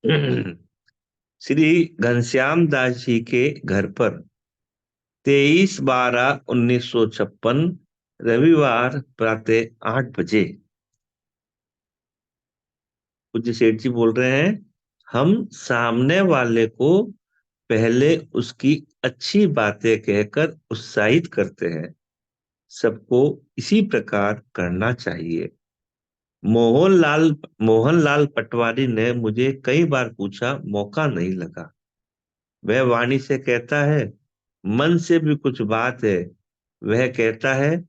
श्री घनश्याम दास जी के घर पर 23/12/1956 रविवार प्रातः 8 बजे पूज्य सेठ जी बोल रहे हैं, हम सामने वाले को पहले उसकी अच्छी बातें कहकर उत्साहित करते हैं। सबको इसी प्रकार करना चाहिए। मोहनलाल मोहनलाल पटवारी ने मुझे कई बार पूछा, मौका नहीं लगा। वह वाणी से कहता है, मन से भी कुछ बात है। वह कहता है,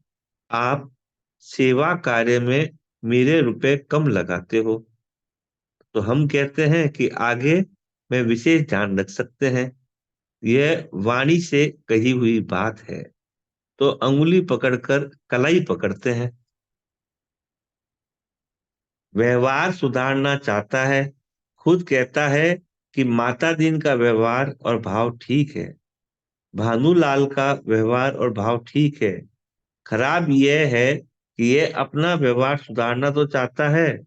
आप सेवा कार्य में मेरे रुपए कम लगाते हो। तो हम कहते हैं कि आगे में विशेष ध्यान रख सकते हैं। यह वाणी से कही हुई बात है। तो अंगुली पकड़कर कलाई पकड़ते हैं। व्यवहार सुधारना चाहता है। खुद कहता है कि माता दीन का व्यवहार और भाव ठीक है। भानुलाल का व्यवहार और भाव ठीक है। खराब यह है कि यह अपना व्यवहार सुधारना तो चाहता है,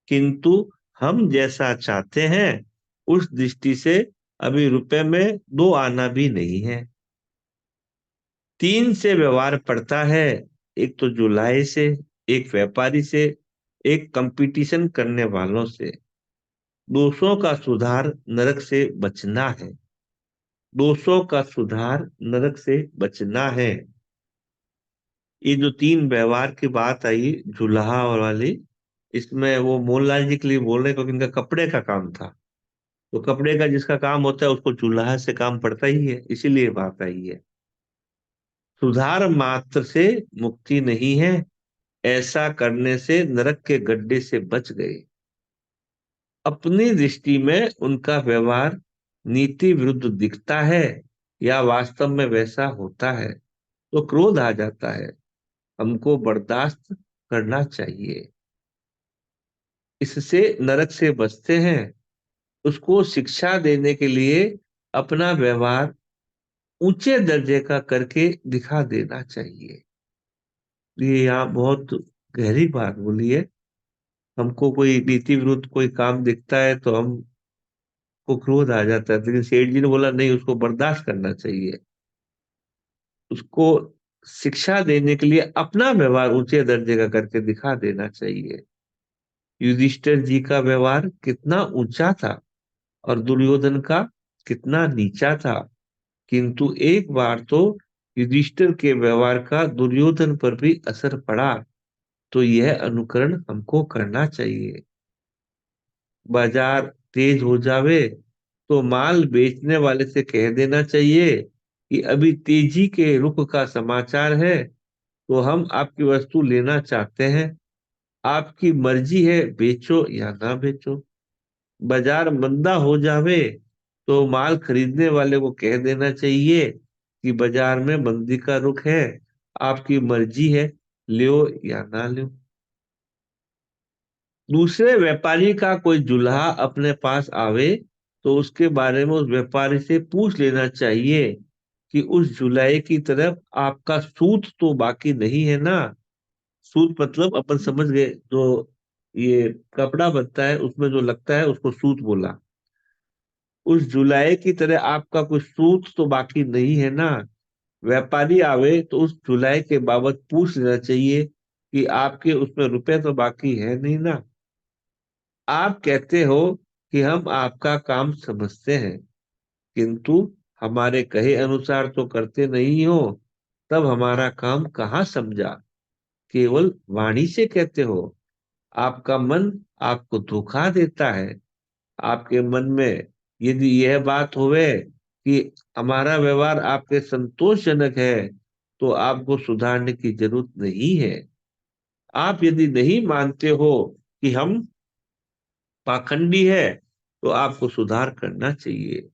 किंतु हम जैसा चाहते हैं उस दृष्टि से अभी रुपए में दो आना भी नहीं है। तीन से व्यवहार पड़ता है, एक तो जुलाई से, एक व्यापारी से, एक कंपटीशन करने वालों से। दोषों का सुधार नरक से बचना है। दोषों का सुधार नरक से बचना है। ये जो तीन व्यवहार की बात आई जुलाहा और वाली, इसमें वो मोहनलाल जी के लिए बोल रहे हैं, क्योंकि इनका कपड़े का काम था। तो कपड़े का जिसका काम होता है उसको जुलाहा से काम पड़ता ही है, इसीलिए बात आई है। सुधार मात्र से मुक्ति नहीं है। ऐसा करने से नरक के गड्ढे से बच गए। अपनी दृष्टि में उनका व्यवहार नीति विरुद्ध दिखता है या वास्तव में वैसा होता है तो क्रोध आ जाता है। हमको बर्दाश्त करना चाहिए। इससे नरक से बचते हैं। उसको शिक्षा देने के लिए अपना व्यवहार ऊंचे दर्जे का करके दिखा देना चाहिए। ये यहाँ बहुत गहरी बात बोली है। हमको कोई नीति विरुद्ध कोई काम दिखता है तो हम को क्रोध आ जाता है, लेकिन सेठ जी ने बोला नहीं, उसको बर्दाश्त करना चाहिए। उसको शिक्षा देने के लिए अपना व्यवहार ऊंचे दर्जे का करके दिखा देना चाहिए। युधिष्ठिर जी का व्यवहार कितना ऊंचा था और दुर्योधन का कितना नीचा था, किंतु एक बार तो युधिष्ठिर के व्यवहार का दुर्योधन पर भी असर पड़ा। तो यह अनुकरण हमको करना चाहिए। बाजार तेज हो जावे तो माल बेचने वाले से कह देना चाहिए कि अभी तेजी के रुख का समाचार है, तो हम आपकी वस्तु लेना चाहते हैं। आपकी मर्जी है, बेचो या ना बेचो। बाजार मंदा हो जावे तो माल खरीदने वाले को कह देना चाहिए कि बाजार में मंदी का रुख है, आपकी मर्जी है, लो या ना लो। दूसरे व्यापारी का कोई जुल्हा अपने पास आवे तो उसके बारे में उस व्यापारी से पूछ लेना चाहिए कि उस जुलाहे की तरफ आपका सूत तो बाकी नहीं है ना। सूत मतलब अपन समझ गए, जो ये कपड़ा बनता है उसमें जो लगता है उसको सूत बोला। उस जुलाहे की तरह आपका कुछ सूत तो बाकी नहीं है ना। व्यापारी आवे तो उस जुलाहे के बाबत पूछ लेना चाहिए कि आपके उसमें रुपए तो बाकी है नहीं ना। आप कहते हो कि हम आपका काम समझते हैं, किंतु हमारे कहे अनुसार तो करते नहीं हो। तब हमारा काम कहाँ समझा। केवल वाणी से कहते हो। आपका मन आपको धोखा देता है। आपके मन में यदि यह बात होवे कि हमारा व्यवहार आपके संतोषजनक है, तो आपको सुधारने की जरूरत नहीं है। आप यदि नहीं मानते हो कि हम पाखंडी है, तो आपको सुधार करना चाहिए।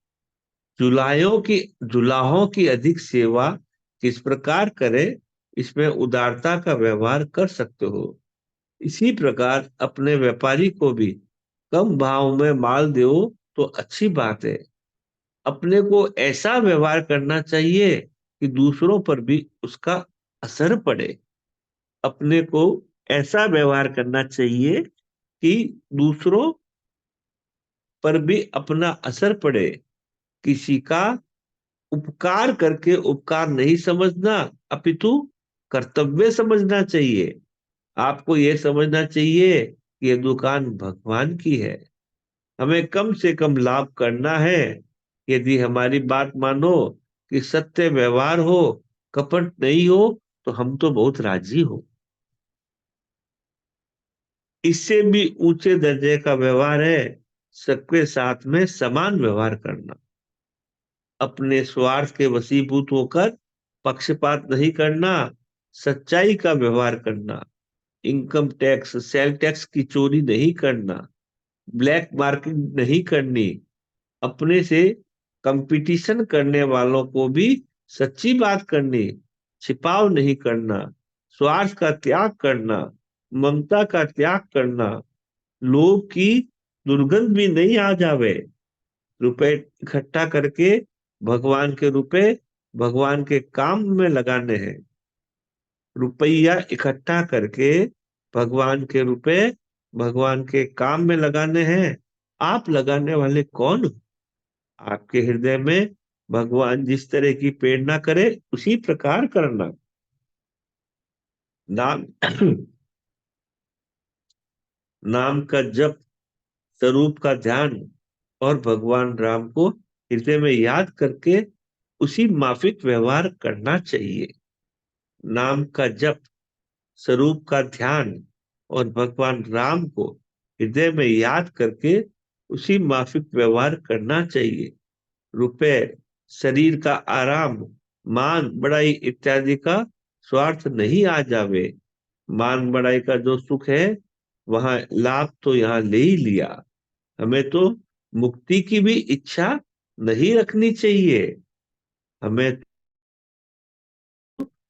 जुलाहों की अधिक सेवा किस प्रकार करें, इसमें उदारता का व्यवहार कर सकते हो। इसी प्रकार अपने व्यापारी को भी कम भाव में माल दो तो अच्छी बात है। अपने को ऐसा व्यवहार करना चाहिए कि दूसरों पर भी उसका असर पड़े। अपने को ऐसा व्यवहार करना चाहिए कि दूसरों पर भी अपना असर पड़े। किसी का उपकार करके उपकार नहीं समझना, अपितु कर्तव्य समझना चाहिए। आपको यह समझना चाहिए कि यह दुकान भगवान की है, हमें कम से कम लाभ करना है। यदि हमारी बात मानो कि सत्य व्यवहार हो, कपट नहीं हो, तो हम तो बहुत राजी हो। इससे भी ऊंचे दर्जे का व्यवहार है सबके साथ में समान व्यवहार करना, अपने स्वार्थ के वशीभूत होकर पक्षपात नहीं करना, सच्चाई का व्यवहार करना, इनकम टैक्स सेल टैक्स की चोरी नहीं करना, ब्लैक मार्केट नहीं करनी, अपने से कंपटीशन करने वालों को भी सच्ची बात करनी, छिपाव नहीं करना, स्वार्थ का त्याग करना, ममता का त्याग करना, लोभ की दुर्गंध भी नहीं आ जावे। रुपए इकट्ठा करके भगवान के रुपए भगवान के काम में लगाने हैं। रुपया इकट्ठा करके भगवान के रुपए भगवान के काम में लगाने हैं। आप लगाने वाले कौन हो? आपके हृदय में भगवान जिस तरह की प्रेरणा करे उसी प्रकार करना। नाम नाम का जप, स्वरूप का ध्यान और भगवान राम को हृदय में याद करके उसी माफिक व्यवहार करना चाहिए। नाम का जप, स्वरूप का ध्यान और भगवान राम को हृदय में याद करके उसी माफिक व्यवहार करना चाहिए। रुपए, शरीर का आराम, मान बढ़ाई इत्यादि का स्वार्थ नहीं आ जावे। मान बढ़ाई का जो सुख है वहां लाभ तो यहाँ ले ही लिया। हमें तो मुक्ति की भी इच्छा नहीं रखनी चाहिए। हमें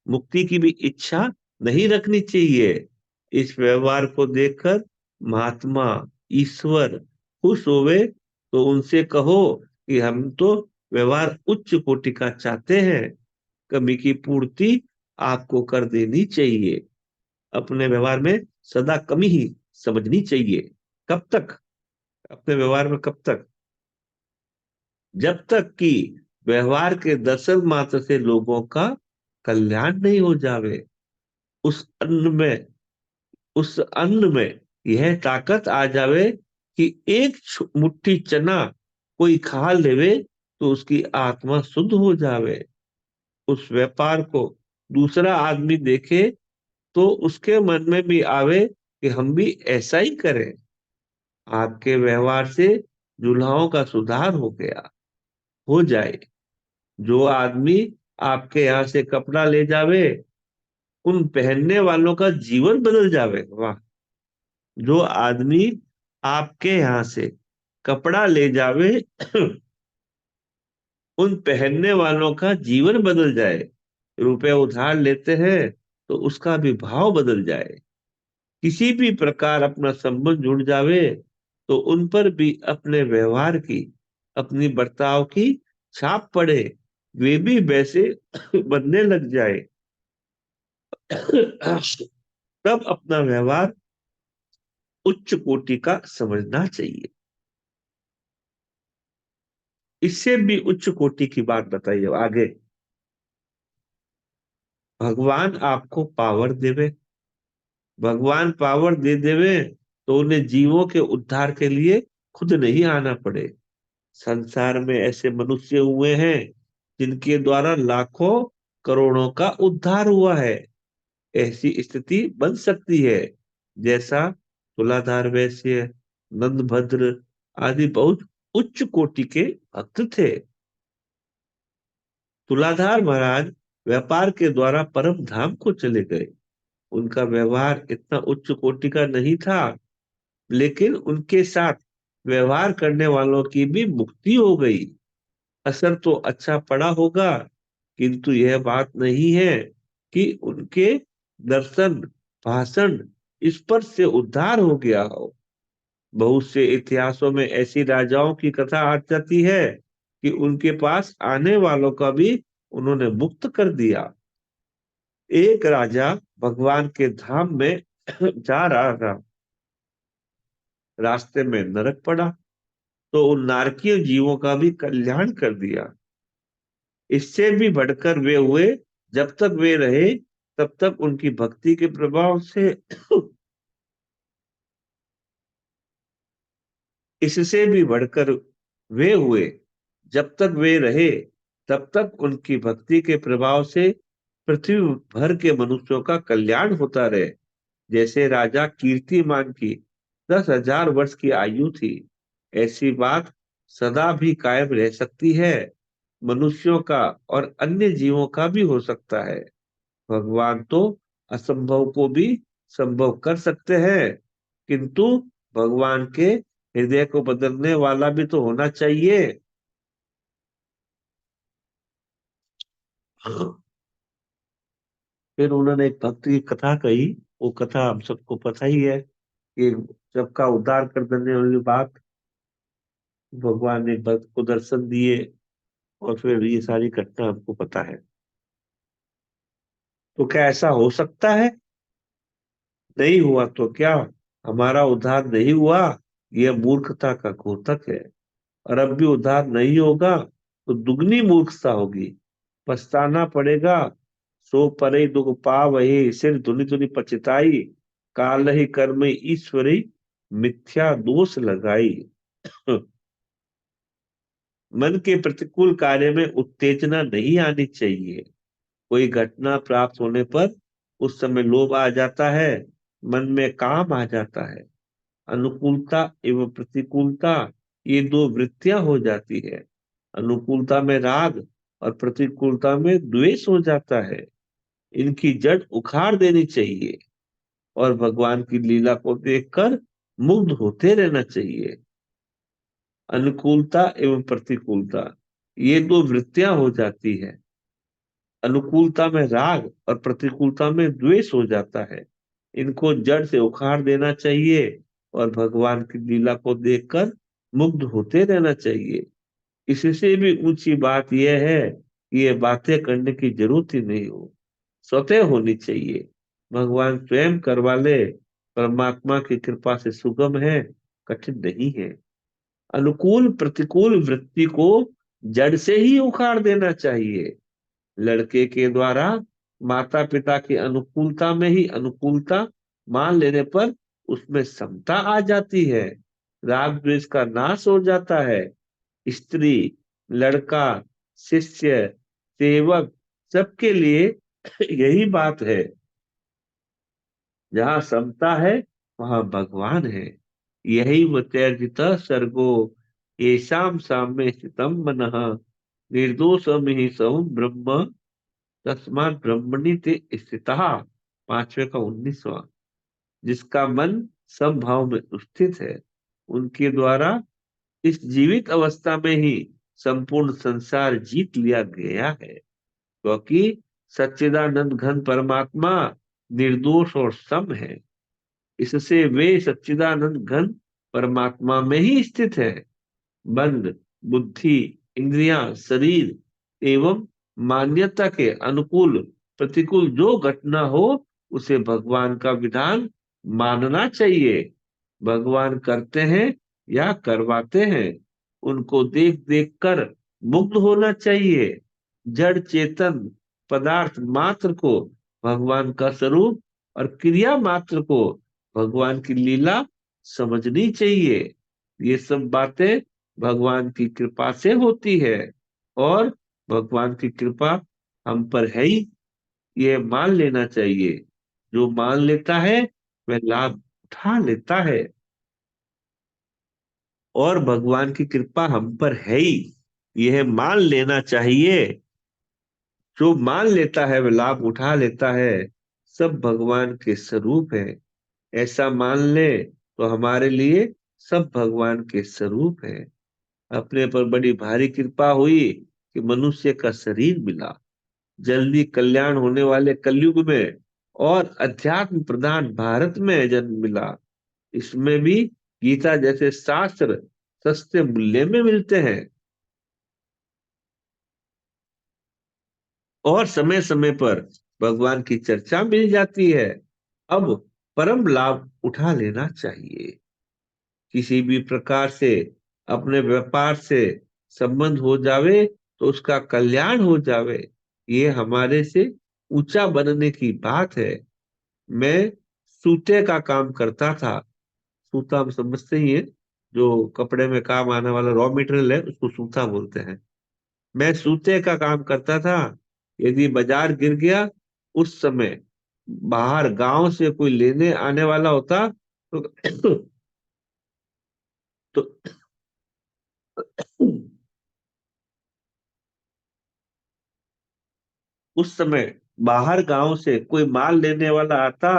मुक्ति की भी इच्छा नहीं रखनी चाहिए। इस व्यवहार को देखकर महात्मा, ईश्वर खुश होवे तो उनसे कहो कि हम तो व्यवहार उच्च कोटि का चाहते हैं, कमी की पूर्ति आपको कर देनी चाहिए। अपने व्यवहार में सदा कमी ही समझनी चाहिए। कब तक? अपने व्यवहार में कब तक? जब तक कि व्यवहार के दर्शन मात्र से लोगों का कल्याण नहीं हो जावे। उस अन्न में उस अन्न में यह ताकत आ जावे कि एक मुट्ठी चना कोई खा लेवे तो उसकी आत्मा शुद्ध हो जावे। उस व्यापार को दूसरा आदमी देखे तो उसके मन में भी आवे कि हम भी ऐसा ही करें। आपके व्यवहार से दूल्हाओं का सुधार हो जाए। जो आदमी आपके यहाँ से कपड़ा ले जावे, उन पहनने वालों का जीवन बदल जावे। वाह! जो आदमी आपके यहाँ से कपड़ा ले जावे उन पहनने वालों का जीवन बदल जाए। रुपए उधार लेते हैं तो उसका भी भाव बदल जाए। किसी भी प्रकार अपना संबंध जुड़ जावे तो उन पर भी अपने व्यवहार की, अपनी बर्ताव की छाप पड़े, वे भी वैसे बनने लग जाए। तब अपना व्यवहार उच्च कोटि का समझना चाहिए। इससे भी उच्च कोटि की बात बताइए आगे। भगवान आपको पावर देवे, भगवान पावर दे देवे तो उन्हें जीवों के उद्धार के लिए खुद नहीं आना पड़े। संसार में ऐसे मनुष्य हुए हैं जिनके द्वारा लाखों करोड़ों का उद्धार हुआ है। ऐसी स्थिति बन सकती है जैसा तुलाधार वैश्य, नंदभद्र आदि बहुत उच्च कोटि के भक्त थे। तुलाधार महाराज व्यापार के द्वारा परम धाम को चले गए। उनका व्यवहार इतना उच्च कोटि का नहीं था, लेकिन उनके साथ व्यवहार करने वालों की भी मुक्ति हो गई। असर तो अच्छा पड़ा होगा, किंतु यह बात नहीं है कि उनके दर्शन, भाषण, स्पर्श से उद्धार हो गया हो। बहुत से इतिहासों में ऐसी राजाओं की कथा आ जाती है कि उनके पास आने वालों का भी उन्होंने मुक्त कर दिया। एक राजा भगवान के धाम में जा रहा था, रास्ते में नरक पड़ा। तो उन नारकीय जीवों का भी कल्याण कर दिया। इससे भी बढ़कर वे हुए, जब तक वे रहे तब तक उनकी भक्ति के प्रभाव से इससे भी बढ़कर वे हुए, जब तक वे रहे तब तक उनकी भक्ति के प्रभाव से पृथ्वी भर के मनुष्यों का कल्याण होता रहे। जैसे राजा कीर्तिमान की 10,000 वर्ष की आयु थी, ऐसी बात सदा भी कायम रह सकती है। मनुष्यों का और अन्य जीवों का भी हो सकता है। भगवान तो असंभव को भी संभव कर सकते हैं, किंतु भगवान के हृदय को बदलने वाला भी तो होना चाहिए। फिर उन्होंने एक भक्त की कथा कही। वो कथा हम सबको पता ही है कि सबका उद्धार कर देने वाली बात। भगवान ने भक्त को दर्शन दिए और फिर ये सारी घटना हमको पता है। तो क्या ऐसा हो सकता है? नहीं हुआ तो क्या, हमारा उद्धार नहीं हुआ, यह मूर्खता का द्योतक है। और अब भी उद्धार नहीं होगा तो दुगनी मूर्खता होगी, पछताना पड़ेगा। सो परे दुख पावहि, सिर धुनि धुनि पछताई, काल ही कर्म ईश्वरी, मिथ्या दोष लगाई। मन के प्रतिकूल कार्य में उत्तेजना नहीं आनी चाहिए। कोई घटना प्राप्त होने पर उस समय लोभ आ जाता है, मन में काम आ जाता है। अनुकूलता एवं प्रतिकूलता, ये दो वृत्तियां हो जाती है। अनुकूलता में राग और प्रतिकूलता में द्वेष हो जाता है। इनकी जड़ उखाड़ देनी चाहिए और भगवान की लीला को देखकर मुग्ध होते रहना चाहिए। अनुकूलता एवं प्रतिकूलता, ये दो वृत्तियां हो जाती है। अनुकूलता में राग और प्रतिकूलता में द्वेष हो जाता है। इनको जड़ से उखाड़ देना चाहिए और भगवान की लीला को देखकर मुग्ध होते रहना चाहिए। इससे भी ऊंची बात यह है कि ये बातें करने की जरूरत ही नहीं हो, स्वतः होनी चाहिए। भगवान स्वयं करवा ले। परमात्मा की कृपा से सुगम है, कठिन नहीं है। अनुकूल प्रतिकूल वृत्ति को जड़ से ही उखाड़ देना चाहिए। लड़के के द्वारा माता पिता की अनुकूलता में ही अनुकूलता मान लेने पर उसमें समता आ जाती है। राग द्वेष का नाश हो जाता है। स्त्री, लड़का, शिष्य, सेवक, सबके लिए यही बात है। जहाँ समता है वहां भगवान है। यही वर्जित सर्गो येषाम साम्य स्थितम मनः, निर्दोषम ही सौ ब्रह्म, तस्मात् ब्रह्मणि ते स्थितः। 5वें का 19वां। जिसका मन समभाव में स्थित है, उनके द्वारा इस जीवित अवस्था में ही संपूर्ण संसार जीत लिया गया है। क्योंकि सच्चिदानंद घन परमात्मा निर्दोष और सम है। इससे वे सच्चिदानंद घन परमात्मा में ही स्थित है। मन, बुद्धि, इंद्रियां, शरीर एवं मान्यता के अनुकूल प्रतिकूल जो घटना हो, उसे भगवान का विधान मानना चाहिए। भगवान करते हैं या करवाते हैं, उनको देख देख कर मुग्ध होना चाहिए। जड़ चेतन पदार्थ मात्र को भगवान का स्वरूप और क्रिया मात्र को भगवान की लीला समझनी चाहिए। ये सब बातें भगवान की कृपा से होती है और भगवान की कृपा हम पर है ही, ये मान लेना चाहिए। जो मान लेता है वह लाभ उठा लेता है। और भगवान की कृपा हम पर है ही, यह मान लेना चाहिए। जो मान लेता है वह लाभ उठा लेता है। सब भगवान के स्वरूप है, ऐसा मान ले तो हमारे लिए सब भगवान के स्वरूप है। अपने पर बड़ी भारी कृपा हुई कि मनुष्य का शरीर मिला, जल्दी कल्याण होने वाले कलयुग में और अध्यात्म प्रधान भारत में जन्म मिला। इसमें भी गीता जैसे शास्त्र सस्ते मूल्य में मिलते हैं और समय समय पर भगवान की चर्चा मिल जाती है। अब परम लाभ उठा लेना चाहिए। किसी भी प्रकार से अपने व्यापार से संबंध हो जावे तो उसका कल्याण हो जावे, ये हमारे से ऊंचा बनने की बात है। मैं सूते का काम करता था। सूता हम समझते ही है, जो कपड़े में काम आने वाला रॉ मटेरियल है उसको सूता बोलते हैं। मैं सूते का काम करता था। यदि बाजार गिर गया, उस समय बाहर गांव से कोई लेने आने वाला होता तो तो उस समय बाहर गांव से कोई माल लेने वाला आता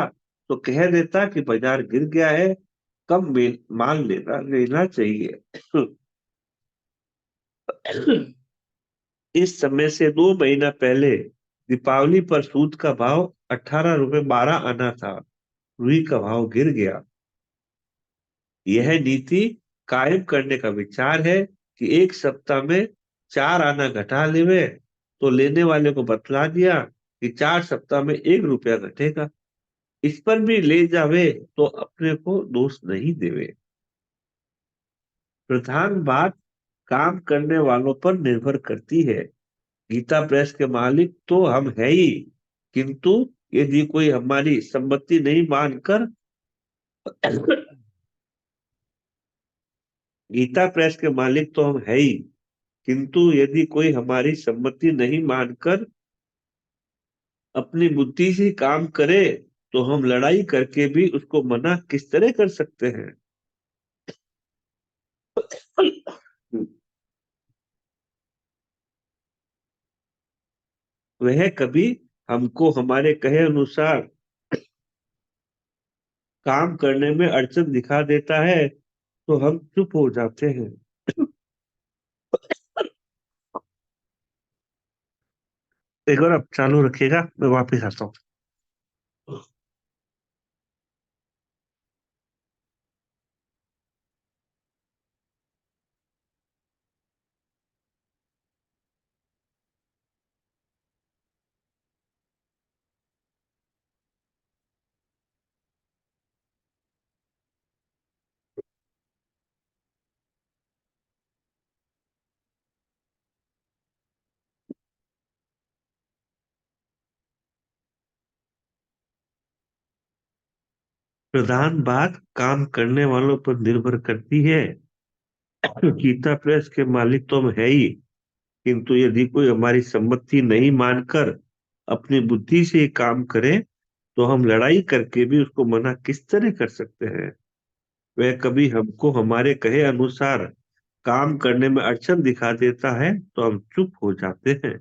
तो कह देता कि बाजार गिर गया है, कम माल लेना लेना चाहिए। इस समय से 2 महीना पहले दीपावली पर सूद का भाव 18 रुपए 12 आना था। रुई का भाव गिर गया। यह नीति कायम करने का विचार है कि एक सप्ताह में 4 आना घटा लेवे, तो लेने वाले को बतला दिया कि 4 सप्ताह में 1 रुपया घटेगा। इस पर भी ले जावे तो अपने को दोष नहीं देवे। प्रधान बात काम करने वालों पर निर्भर करती है। गीता प्रेस के मालिक तो हम है ही, किंतु यदि कोई हमारी सम्मति नहीं मानकर गीता प्रेस के मालिक तो हम है ही, किंतु यदि कोई हमारी सम्मति नहीं मानकर अपनी बुद्धि से काम करे तो हम लड़ाई करके भी उसको मना किस तरह कर सकते हैं। वह कभी हमको हमारे कहे अनुसार काम करने में अड़चन दिखा देता है तो हम चुप हो जाते हैं। एक बार आप चालू रखिएगा, मैं वापिस आता हूँ। प्रधान बात काम करने वालों पर निर्भर करती है। गीता प्रेस के मालिक तो हम है ही, किंतु यदि कोई हमारी सम्मति नहीं मानकर अपनी बुद्धि से काम करे तो हम लड़ाई करके भी उसको मना किस तरह कर सकते हैं। वह कभी हमको हमारे कहे अनुसार काम करने में अड़चन दिखा देता है तो हम चुप हो जाते हैं।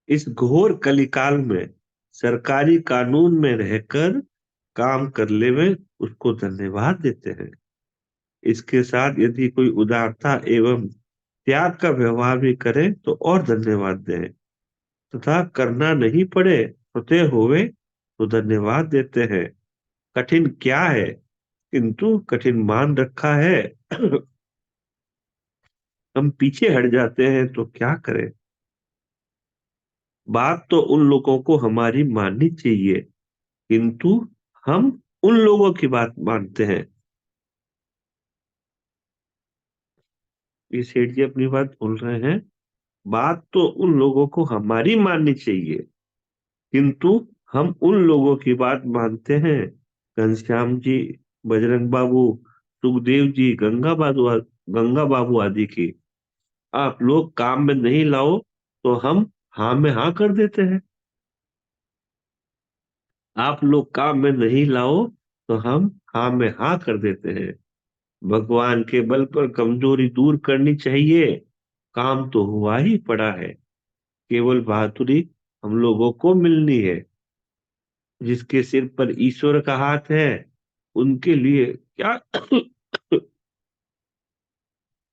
इस घोर कलिकाल में सरकारी कानून में रहकर काम कर ले में उसको धन्यवाद देते हैं। इसके साथ यदि कोई उदारता एवं त्याग का व्यवहार भी करे तो और धन्यवाद दें, तथा करना नहीं पड़े स्वतः होवे तो धन्यवाद देते हैं। कठिन क्या है, किंतु कठिन मान रखा है। हम पीछे हट जाते हैं तो क्या करें। बात तो उन लोगों को हमारी माननी चाहिए, किंतु हम उन लोगों की बात मानते हैं। ये सेठ जी अपनी बात बोल रहे हैं। बात तो उन लोगों को हमारी माननी चाहिए, किंतु हम उन लोगों की बात मानते हैं। घनश्याम जी, बजरंग बाबू, सुखदेव जी, गंगा बाबू आदि की। आप लोग काम में नहीं लाओ तो हम हाँ में हाँ कर देते हैं। आप लोग काम में नहीं लाओ तो हम हाँ में हाँ कर देते हैं। भगवान के बल पर कमजोरी दूर करनी चाहिए। काम तो हुआ ही पड़ा है, केवल बहादुरी हम लोगों को मिलनी है। जिसके सिर पर ईश्वर का हाथ है उनके लिए क्या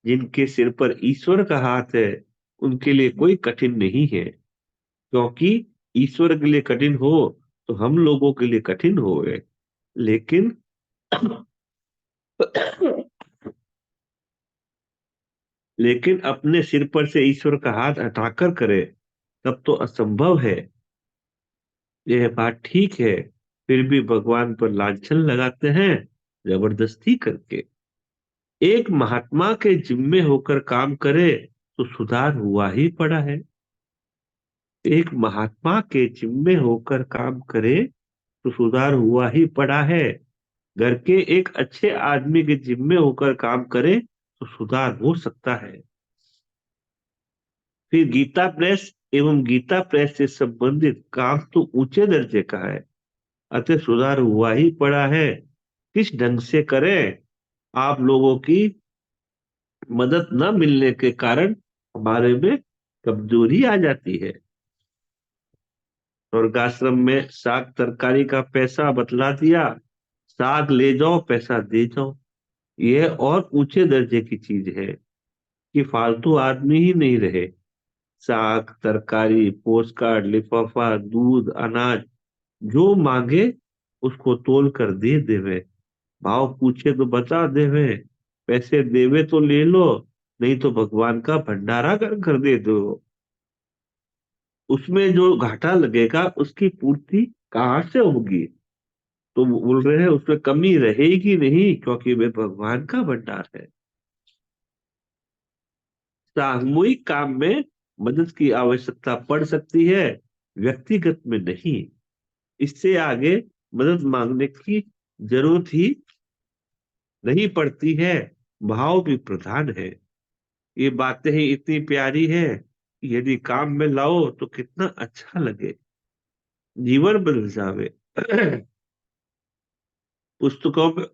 जिनके सिर पर ईश्वर का हाथ है उनके लिए कोई कठिन नहीं है, क्योंकि ईश्वर के लिए कठिन हो तो हम लोगों के लिए कठिन हो गए। लेकिन लेकिन अपने सिर पर से ईश्वर का हाथ हटाकर करे तब तो असंभव है। यह बात ठीक है, फिर भी भगवान पर लांछन लगाते हैं जबरदस्ती करके। एक महात्मा के जिम्मे होकर काम करे तो सुधार हुआ ही पड़ा है। एक महात्मा के जिम्मे होकर काम करे तो सुधार हुआ ही पड़ा है। घर के एक अच्छे आदमी के जिम्मे होकर काम करे तो सुधार हो सकता है। फिर गीता प्रेस एवं गीता प्रेस से संबंधित काम तो ऊंचे दर्जे का है, अतः सुधार हुआ ही पड़ा है। किस ढंग से करें? आप लोगों की मदद न मिलने के कारण हमारे में कमजोरी आ जाती है। स्वर्गाश्रम में साग तरकारी का पैसा बतला दिया, साग ले जाओ पैसा दे जाओ। यह और ऊंचे दर्जे की चीज है कि फालतू आदमी ही नहीं रहे। साग तरकारी पोस्ट कार्ड लिफाफा दूध अनाज जो मांगे उसको तोल कर दे देवे। भाव पूछे तो बता देवे, पैसे देवे तो ले लो, नहीं तो भगवान का भंडारा कर दे दो। उसमें जो घाटा लगेगा उसकी पूर्ति कहाँ से होगी? तो वो बोल रहे हैं उसमें कमी रहेगी नहीं, क्योंकि वे भगवान का भंडार है। सामूहिक काम में मदद की आवश्यकता पड़ सकती है, व्यक्तिगत में नहीं। इससे आगे मदद मांगने की जरूरत ही नहीं पड़ती है। भाव भी प्रधान है। ये बातें ही इतनी प्यारी है, यदि काम में लाओ तो कितना अच्छा लगे, जीवन बदल जावे। पुस्तकों में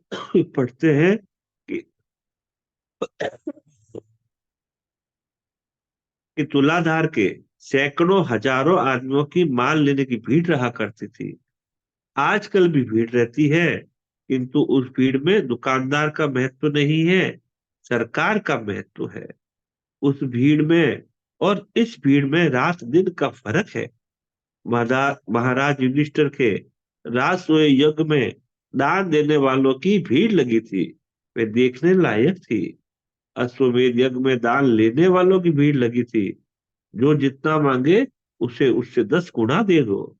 पढ़ते हैं कि तुलाधार के सैकड़ों हजारों आदमियों की माल लेने की भीड़ रहा करती थी। आजकल भी भीड़ रहती है, किंतु उस भीड़ में दुकानदार का महत्व नहीं है, सरकार का महत्व है। उस भीड़ में और इस भीड़ में रात दिन का फर्क है। महाराज युधिष्ठिर के राजसूय यज्ञ में दान देने वालों की भीड़ लगी थी, वे देखने लायक थी। अश्वमेध यज्ञ में दान लेने वालों की भीड़ लगी थी, जो जितना मांगे उसे उससे 10 गुना दे दो।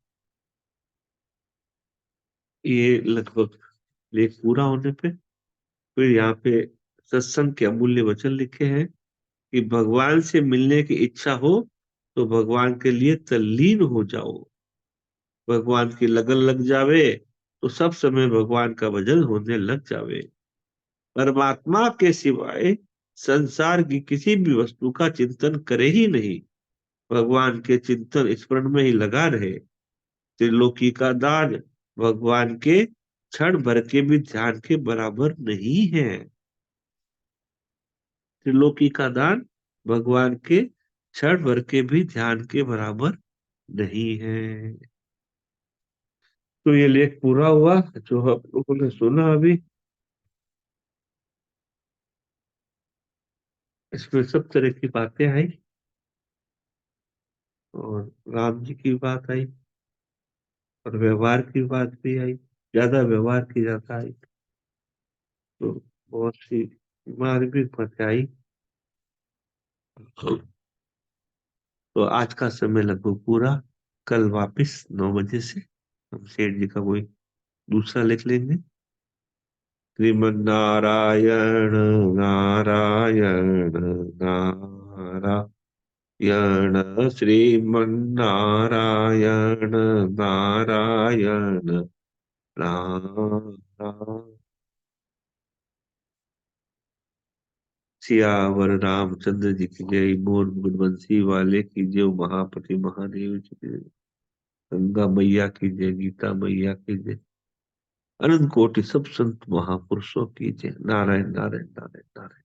ये लगभग लेख पूरा होने पे फिर यहाँ पे सत्संग के अमूल्य वचन लिखे हैं कि भगवान से मिलने की इच्छा हो तो भगवान के लिए तल्लीन हो जाओ। भगवान की लगन लग जावे तो सब समय भगवान का भजन होने लग जावे। परमात्मा के सिवाय संसार की किसी भी वस्तु का चिंतन करे ही नहीं, भगवान के चिंतन स्मरण में ही लगा रहे। त्रिलोकी का दान भगवान के क्षण भर के भी ध्यान के बराबर नहीं है। त्रिलोकी का दान भगवान के क्षण भर के भी ध्यान के बराबर नहीं है। तो ये लेख पूरा हुआ जो हम लोगों ने सुना अभी। इसमें सब तरह की बातें आई और राम जी की बात आई और व्यवहार की बात भी आई, ज्यादा व्यवहार की जाता है तो बहुत सी मार्मिक बातें आई। तो आज का समय लगभग पूरा, कल वापस 9 बजे से हम सेठ जी का कोई दूसरा लिख लेंगे। श्रीमन नारायण नारायण नारायण, श्रीमन नारायण नारायण राम राम। सियावर रामचंद्र जी की जय, मोर गुणवंशी वाले की जय, महापति महादेव जी की जय, गंगा मैया की जय, गीता मैया की जय, अनंत कोटि सब संत महापुरुषों की जय। नारायण नारायण नारायण नारायण।